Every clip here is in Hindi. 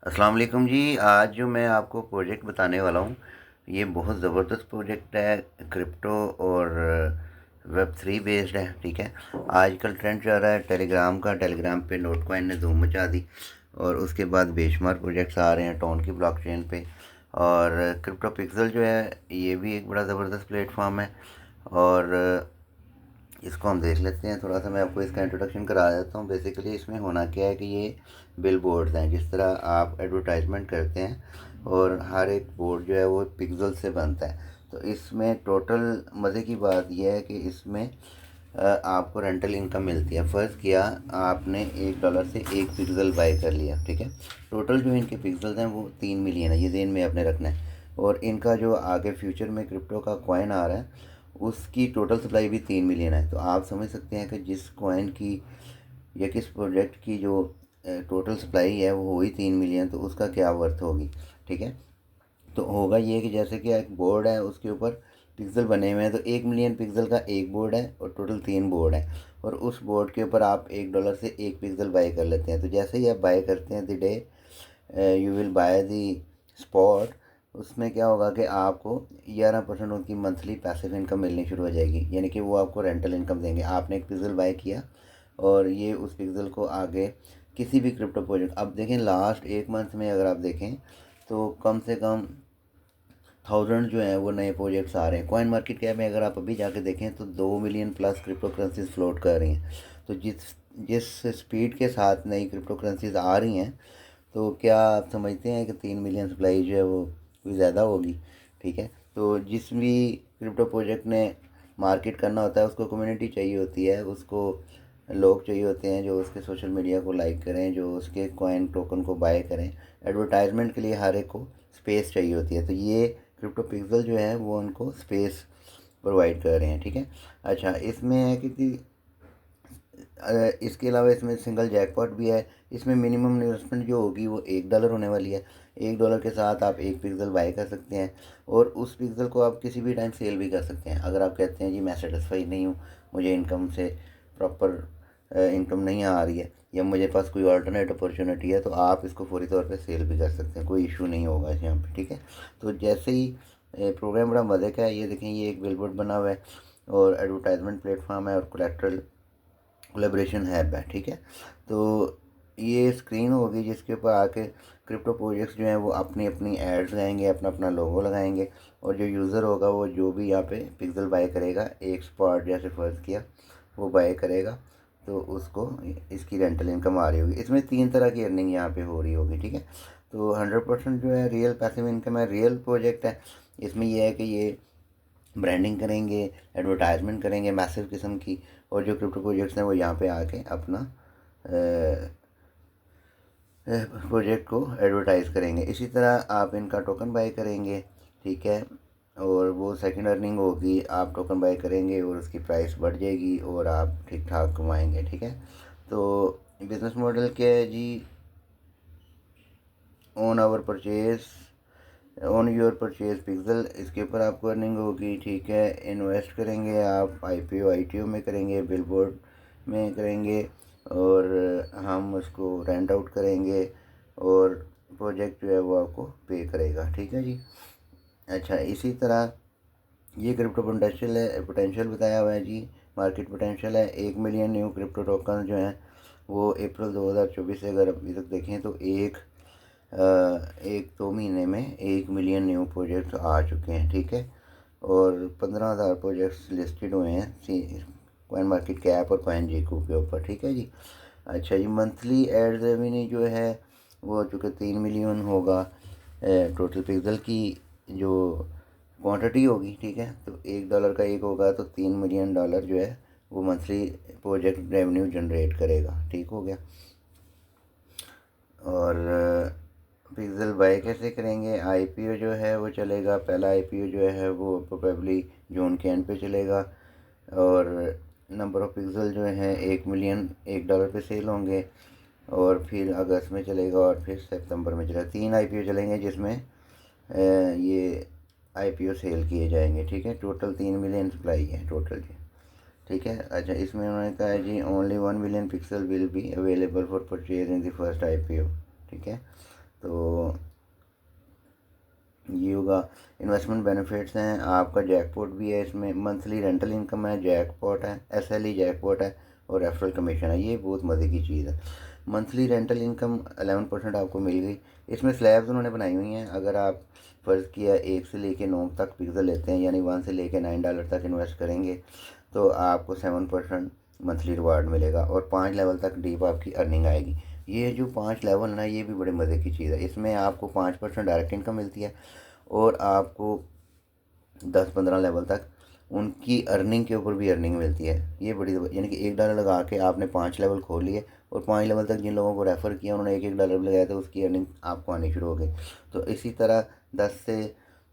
अस्सलाम वालेकुम जी। आज जो मैं आपको प्रोजेक्ट बताने वाला हूँ, ये बहुत ज़बरदस्त प्रोजेक्ट है। क्रिप्टो और वेब 3 बेस्ड है। ठीक है, आजकल ट्रेंड चल रहा है टेलीग्राम का। टेलीग्राम पे नोट कॉइन ने धूम मचा दी और उसके बाद बेशुमार प्रोजेक्ट्स आ रहे हैं टोन की ब्लॉकचेन पे। और क्रिप्टो पिक्सल जो है ये भी एक बड़ा ज़बरदस्त प्लेटफॉर्म है। और इसको हम देख लेते हैं। थोड़ा सा मैं आपको इसका इंट्रोडक्शन करा देता हूँ। बेसिकली इसमें होना क्या है कि ये बिल बोर्ड्स हैं। जिस तरह आप एडवर्टाइजमेंट करते हैं और हर एक बोर्ड जो है वो पिक्सल से बनता है, तो इसमें टोटल मज़े की बात यह है कि इसमें आपको रेंटल इनकम मिलती है। फ़र्ज़ किया आपने $1 से एक पिक्सल बाय कर लिया, ठीक है। टोटल जो इनके पिक्सल्स हैं वो 3 मिलियन है, ये ज़हन में आपने रखना है। और इनका जो आगे फ्यूचर में क्रिप्टो का कॉइन आ रहा है उसकी टोटल सप्लाई भी 3 मिलियन है। तो आप समझ सकते हैं कि जिस कॉइन की या किस प्रोजेक्ट की जो टोटल सप्लाई है वो हुई 3 मिलियन, तो उसका क्या वर्थ होगी। ठीक है, तो होगा ये कि जैसे कि एक बोर्ड है उसके ऊपर पिक्सल बने हुए हैं, तो 1 मिलियन पिक्सल का एक बोर्ड है और टोटल 3 बोर्ड है। और उस बोर्ड के ऊपर आप $1 से एक पिक्सल बाय कर लेते हैं। तो जैसे ही आप बाय करते हैं the day you will by the spot, उसमें क्या होगा कि आपको 11% उनकी मंथली पैसिव इनकम मिलनी शुरू हो जाएगी। यानी कि वो आपको रेंटल इनकम देंगे। आपने एक पिक्सल बाय किया और ये उस पिक्सल को आगे किसी भी क्रिप्टो प्रोजेक्ट, अब देखें लास्ट एक मंथ में अगर आप देखें तो कम से कम 1000 जो है वो नए प्रोजेक्ट्स आ रहे हैं। कॉइन मार्केट कैप में अगर आप अभी जाके देखें तो 2 million plus crypto currencies float कर रही हैं। तो जिस जिस स्पीड के साथ नई क्रिप्टो करेंसीज आ रही हैं, तो क्या आप समझते हैं कि 3 मिलियन सप्लाई जो है वो कोई ज़्यादा होगी। ठीक है, तो जिस भी क्रिप्टो प्रोजेक्ट ने मार्केट करना होता है उसको कम्युनिटी चाहिए होती है, उसको लोग चाहिए होते हैं जो उसके सोशल मीडिया को लाइक करें, जो उसके कॉइन टोकन को बाय करें। एडवर्टाइजमेंट के लिए हर एक को स्पेस चाहिए होती है, तो ये क्रिप्टो पिक्सल जो है वो उनको स्पेस प्रोवाइड कर रहे हैं। ठीक है, अच्छा इसमें है कि इसके अलावा इसमें सिंगल जैकपॉट भी है। इसमें मिनिमम इन्वेस्टमेंट जो होगी वो $1 होने वाली है। $1 के साथ आप एक पिक्सल बाय कर सकते हैं और उस पिक्सल को आप किसी भी टाइम सेल भी कर सकते हैं। अगर आप कहते हैं जी मैं सेटिस्फाई नहीं हूँ, मुझे इनकम से प्रॉपर इनकम नहीं आ रही है या मुझे पास कोई अल्टरनेट अपॉर्चुनिटी है, तो आप इसको फौरी तौर पे सेल भी कर सकते हैं, कोई इशू नहीं होगा यहाँ पे। ठीक है, तो जैसे ही प्रोग्राम बड़ा मज़े का है। ये देखें, ये एक बिलबोर्ड बना हुआ है और एडवर्टाइजमेंट प्लेटफॉर्म है और कोलेट्रल कोलेब्रेशन ऐप है। ठीक है, तो ये स्क्रीन होगी जिसके ऊपर आके क्रिप्टो प्रोजेक्ट्स जो हैं वो अपनी अपनी एड्स लगाएंगे, अपना अपना लोगो लगाएंगे। और जो यूज़र होगा वो जो भी यहाँ पे पिक्सल बाय करेगा, एक स्पॉट जैसे फ़र्ज़ किया वो बाय करेगा, तो उसको इसकी रेंटल इनकम आ रही होगी। इसमें 3 तरह की अर्निंग यहाँ पे हो रही होगी। ठीक है, तो 100% जो है रियल पैसिव इनकम है, रियल प्रोजेक्ट है। इसमें यह है कि ये ब्रांडिंग करेंगे, एडवर्टाइजमेंट करेंगे मैसिव किस्म की, और जो क्रिप्टो प्रोजेक्ट्स हैं वो यहाँ पे आके अपना प्रोजेक्ट को एडवर्टाइज़ करेंगे। इसी तरह आप इनका टोकन बाय करेंगे। ठीक है, और वो सेकंड अर्निंग होगी। आप टोकन बाय करेंगे और उसकी प्राइस बढ़ जाएगी और आप ठीक ठाक कमाएंगे। ठीक है, तो बिज़नेस मॉडल क्या है जी, on our purchase on your purchase pixel, इसके ऊपर आपको अर्निंग होगी। ठीक है, इन्वेस्ट करेंगे आप, IPO में करेंगे, बिलबोर्ड में करेंगे और हम उसको रेंट आउट करेंगे और प्रोजेक्ट जो है वो आपको पे करेगा। ठीक है जी, अच्छा इसी तरह ये क्रिप्टो पोटेंशियल बताया हुआ है जी। मार्केट पोटेंशियल है 1 मिलियन न्यू क्रिप्टो टोकन जो हैं वो अप्रैल 2024 से अगर अभी तक देखें तो एक दो महीने में 1 मिलियन न्यू प्रोजेक्ट्स आ चुके हैं। ठीक है, और 15,000 प्रोजेक्ट्स लिस्टेड हुए हैं कॉइन मार्केट कैप और कॉइन जेकू के ऊपर। ठीक है जी, अच्छा जी मंथली एड रेवेन्यू जो है वो हो चुके 3 मिलियन होगा। टोटल पिक्सल की जो क्वांटिटी होगी, ठीक है, तो $1 का एक होगा तो $3 मिलियन जो है वो मंथली प्रोजेक्ट रेवेन्यू जनरेट करेगा। ठीक हो गया, और पिक्सल बाय कैसे करेंगे। IPO जो है वो चलेगा, पहला IPO जो है वो प्रोबेबली जून के एंड पे चलेगा और नंबर ऑफ़ पिक्सल जो है 1 मिलियन $1 पे सेल होंगे और फिर अगस्त में चलेगा और फिर सितंबर में चलेगा। 3 IPO चलेंगे जिसमें ये IPO सेल किए जाएंगे। ठीक है, टोटल 3 मिलियन सप्लाई है टोटल जी। ठीक है, अच्छा इसमें उन्होंने कहा है जी only 1 million pixel will be available for purchase in the first IPO। ठीक है, तो ये होगा। इन्वेस्टमेंट बेनिफिट्स हैं, आपका जैकपॉट भी है इसमें, मंथली रेंटल इनकम है, जैकपॉट है, SLE जैकपॉट है और रेफरल कमीशन है। ये बहुत मज़े की चीज़ है। मंथली रेंटल इनकम 11% आपको मिल गई। इसमें स्लैब्स उन्होंने बनाई हुई हैं। अगर आप फ़र्ज़ किया 1 से लेके 9 तक पिक्सल लेते हैं, यानी 1 से लेके $9 तक इन्वेस्ट करेंगे तो आपको 7% मंथली रिवार्ड मिलेगा और 5 लेवल तक डीप आपकी अर्निंग आएगी। ये जो 5 लेवल है ना, ये भी बड़े मज़े की चीज़ है। इसमें आपको 5% डायरेक्ट इनकम मिलती है और आपको 10-15 लेवल तक उनकी अर्निंग के ऊपर भी अर्निंग मिलती है। ये बड़ी, यानी कि $1 लगा के आपने 5 लेवल खोल लिए और 5 लेवल तक जिन लोगों को रेफ़र किया उन्होंने $1-1 भी लगाया तो उसकी अर्निंग आपको आनी शुरू हो गई। तो इसी तरह 10 से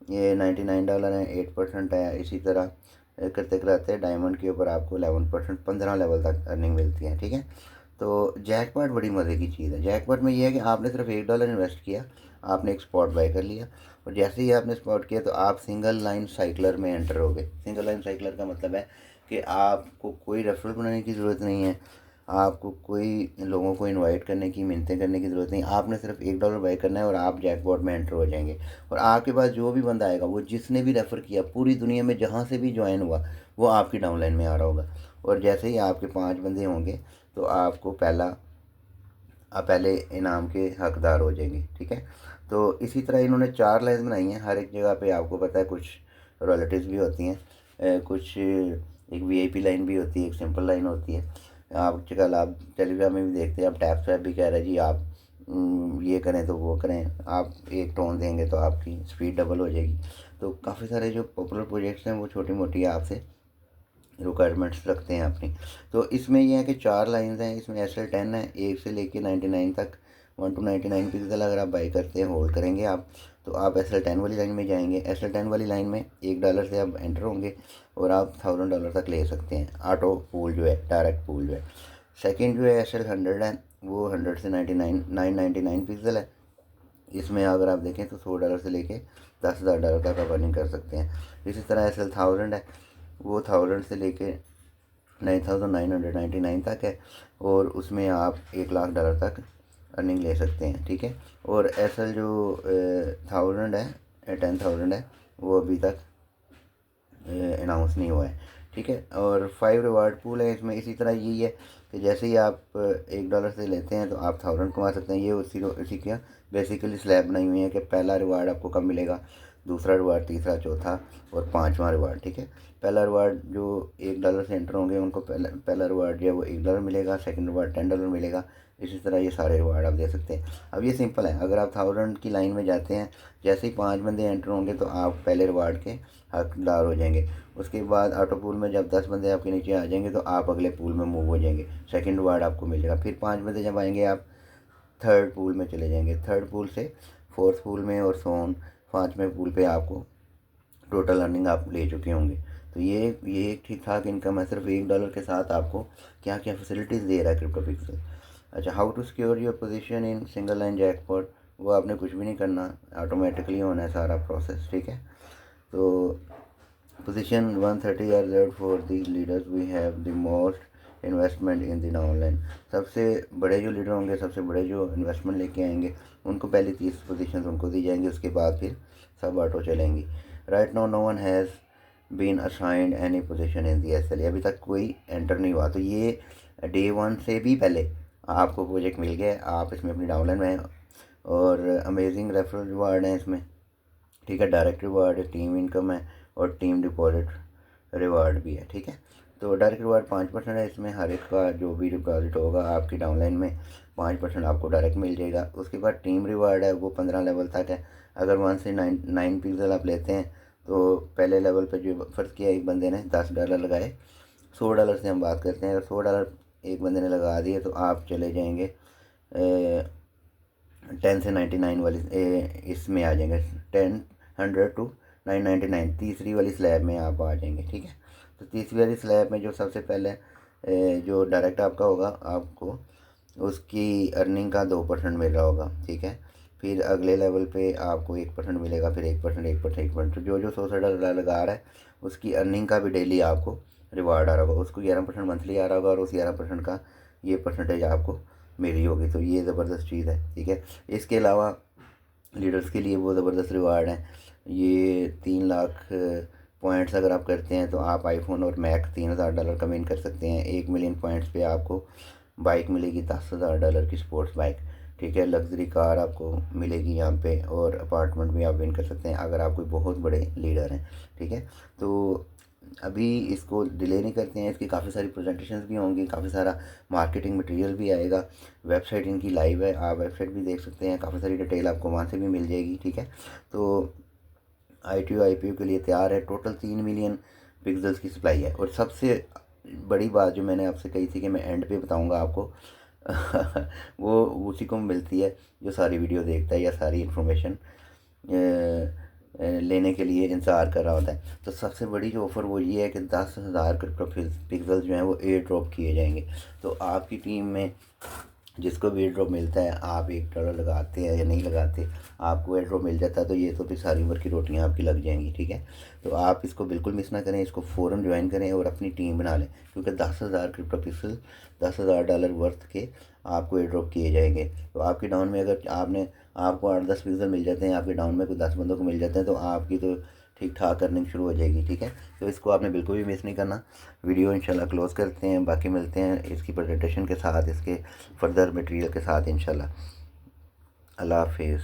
ये $99 है, 8% है। इसी तरह करते कराते डायमंड के ऊपर आपको 11%, 15 लेवल तक अर्निंग मिलती है। ठीक है। तो जैकपॉट बड़ी मज़े की चीज़ है। जैकपॉट में ये है कि आपने सिर्फ $1 इन्वेस्ट किया, आपने एक स्पॉट बाय कर लिया और जैसे ही आपने स्पॉट किया तो आप सिंगल लाइन साइकिलर में एंटर हो गए। सिंगल लाइन साइकिलर का मतलब है कि आपको कोई रेफरल बनाने की ज़रूरत नहीं है, आपको कोई लोगों को इनवाइट करने की, मिन्नतें करने की ज़रूरत नहीं। आपने सिर्फ $1 बाय करना है और आप जैकपॉट में एंटर हो जाएंगे। और आपके पास जो भी बंदा आएगा, वो जिसने भी रेफ़र किया पूरी दुनिया में जहाँ से भी ज्वाइन हुआ, वो आपकी डाउनलाइन में आ रहा होगा। और जैसे ही आपके 5 बंदे होंगे तो आपको आप पहले इनाम के हकदार हो जाएंगे। ठीक है। तो इसी तरह इन्होंने 4 लाइन बनाई हैं। हर एक जगह पे आपको पता है कुछ रॉयल्टीज़ भी होती हैं, कुछ एक VIP लाइन भी होती है, एक सिंपल लाइन होती है। आजकल आप टेलीग्राम में भी देखते हैं, आप टैप स्वैप भी कह रहे हैं जी, आप ये करें तो वो करें, आप एक टोन देंगे तो आपकी स्पीड डबल हो जाएगी। तो काफ़ी सारे जो पॉपुलर प्रोजेक्ट्स हैं वो छोटी मोटी आपसे रिक्वायरमेंट्स रखते हैं अपनी। तो इसमें ये है कि 4 लाइन्स हैं। इसमें SL10 है, 1 से लेके 99 तक, 1 to 99 पिक्सल अगर आप बाई करते हैं, होल्ड करेंगे आप, तो आप SL10 वाली लाइन में जाएंगे। SL10 वाली लाइन में $1 से आप एंटर होंगे और आप $1000 तक ले सकते हैं। ऑटो पूल जो है, डायरेक्ट पूल जो है। सेकंड जो है SL100 है, वो 100 से 999 पिक्सल है। इसमें अगर आप देखें तो $100 से लेके $10,000 तक आप अर्निंग कर सकते हैं। इसी तरह SL1000 है, वो 1000 से लेके 9999 तक है और उसमें आप $1,00,000 तक अर्निंग ले सकते हैं। ठीक है। और SL जो 1000 है, 10,000 है, वो अभी तक अनाउंस नहीं हुआ है। ठीक है। और 5 रिवार्ड पूल है इसमें। इसी तरह यही है कि जैसे ही आप $1 से लेते हैं तो आप 1000 कमा सकते हैं। ये उसी का बेसिकली स्लैब बनाई हुई है कि पहला रिवार्ड आपको कब मिलेगा, दूसरा रिवार्ड, तीसरा, चौथा और 5वां रिवार्ड। ठीक है। पहला रिवार्ड जो $1 से एंटर होंगे उनको पहला रिवार्ड जो है वो $1 मिलेगा, सेकंड रिवार्ड $10 मिलेगा। इसी तरह ये सारे रिवार्ड आप दे सकते हैं। अब ये सिंपल है, अगर आप 1000 की लाइन में जाते हैं, जैसे ही 5 बंदे एंटर होंगे तो आप पहले रिवार्ड के हकदार हो जाएंगे। उसके बाद ऑटो पूल में जब 10 बंदे आपके नीचे आ जाएंगे तो आप अगले पूल में मूव हो जाएंगे, सेकंड रिवार्ड आपको मिल जाएगा। फिर 5 बंदे जब आएंगे आप थर्ड पूल में चले जाएंगे, थर्ड पूल से फोर्थ पूल में और सोन 5वें पूल पे आपको टोटल अर्निंग आप ले चुके होंगे। तो ये एक ठीक ठाक इनकम है। सिर्फ $1 के साथ आपको क्या क्या फैसिलिटीज़ दे रहा है क्रिप्टो पिक्सल। अच्छा, how to secure your position in single line jackpot, वो आपने कुछ भी नहीं करना, ऑटोमेटिकली होना है सारा प्रोसेस। ठीक है। तो position 130 are reserve for the leaders we have the most investment in the online. सबसे बड़े जो लीडर होंगे, सबसे बड़े जो इन्वेस्टमेंट लेके आएंगे, उनको पहले 30 पोजीशन उनको दी जाएंगी, उसके बाद फिर सब ऑटो चलेंगी। Right now no one has been assigned any position in the SL, अभी तक कोई एंटर नहीं हुआ। तो ये Day 1 से भी पहले आपको प्रोजेक्ट मिल गया, आप इसमें अपनी डाउनलाइन में हैं और अमेजिंग रेफरल रिवार्ड है इसमें। ठीक है। डायरेक्ट रिवार्ड है, टीम इनकम है और टीम डिपॉजिट रिवार्ड भी है। ठीक है। तो डायरेक्ट रिवार्ड 5% है इसमें। हर एक का जो भी डिपॉजिट होगा आपकी डाउनलाइन में 5% आपको डायरेक्ट मिल जाएगा। उसके बाद टीम रिवार्ड है, वो 15 लेवल तक है। अगर 1 से 9 पिक्सल आप लेते हैं तो पहले लेवल पे जो फ़र्ज़ किया एक बंदे ने $10 लगाए, $100 से हम बात करते हैं, अगर $100 एक बंदे ने लगा दिए तो आप चले जाएंगे 10 से 99 वाली इसमें आ जाएंगे, 100 to 999 तीसरी वाली स्लैब में आप आ जाएंगे। ठीक है। तो तीसरी वाली स्लैब में जो सबसे पहले जो डायरेक्ट आपका होगा, आपको उसकी अर्निंग का 2% मिल रहा होगा। ठीक है। फिर अगले लेवल पे आपको 1% मिलेगा, फिर 1%, 1%, 1%। तो जो $100 लगा रहा है उसकी अर्निंग का भी डेली आपको रिवार्ड आ रहा होगा। उसको 11% मंथली आ रहा होगा और उस 11% का ये परसेंटेज आपको मिली होगी। तो ये ज़बरदस्त चीज़ है। ठीक है। इसके अलावा लीडर्स के लिए बहुत ज़बरदस्त रिवार्ड हैं। ये 3 लाख पॉइंट्स अगर आप करते हैं तो आप आईफोन और मैक $3000 का विन कर सकते हैं। 1 मिलियन पॉइंट्स पे आपको बाइक मिलेगी $10,000 की स्पोर्ट्स बाइक, ठीक है। लग्जरी कार आपको मिलेगी यहाँ पे, और अपार्टमेंट भी आप विन कर सकते हैं अगर आप कोई बहुत बड़े लीडर हैं, ठीक है। तो अभी इसको डिले नहीं करते हैं, इसकी काफ़ी सारी प्रेजेंटेशंस भी होंगी, काफ़ी सारा मार्केटिंग मटेरियल भी आएगा। वेबसाइट इनकी लाइव है, आप वेबसाइट भी देख सकते हैं, काफ़ी सारी डिटेल आपको वहाँ से भी मिल जाएगी, ठीक है। तो ITO के लिए तैयार है। टोटल 3 मिलियन पिक्सल्स की सप्लाई है। और सबसे बड़ी बात जो मैंने आपसे कही थी कि मैं एंड पे बताऊंगा आपको वो उसी को मिलती है जो सारी वीडियो देखता है या सारी इन्फॉर्मेशन लेने के लिए इंतज़ार कर रहा होता है। तो सबसे बड़ी जो ऑफ़र वो ये है कि 10,000 क्रिप्टो पिक्सल जो हैं वो एयर ड्रॉप किए जाएंगे। तो आपकी टीम में जिसको भी एयर ड्रॉप मिलता है, आप $1 लगाते हैं या नहीं लगाते, आपको एयर ड्रॉप मिल जाता है, तो ये तो फिर सारी उम्र की रोटियां आपकी लग जाएंगी, ठीक है। तो आप इसको बिल्कुल मिस ना करें, इसको फ़ौरन ज्वाइन करें और अपनी टीम बना लें, क्योंकि 10,000 क्रिप्टो पिक्सल $10,000 वर्थ के आपको एयर ड्रॉप किए जाएंगे। तो आपके डाउन में अगर आपको 8-10 पिक्सल मिल जाते हैं, आपके डाउन में कोई 10 बंदों को मिल जाते हैं, तो आपकी तो ठीक ठाक अर्निंग शुरू हो जाएगी, ठीक है। तो इसको आपने बिल्कुल भी मिस नहीं करना। वीडियो इंशाल्लाह क्लोज़ करते हैं, बाकी मिलते हैं इसकी प्रेजेंटेशन के साथ, इसके फर्दर मटेरियल के साथ इंशाल्लाह। अल्लाह हाफिज़।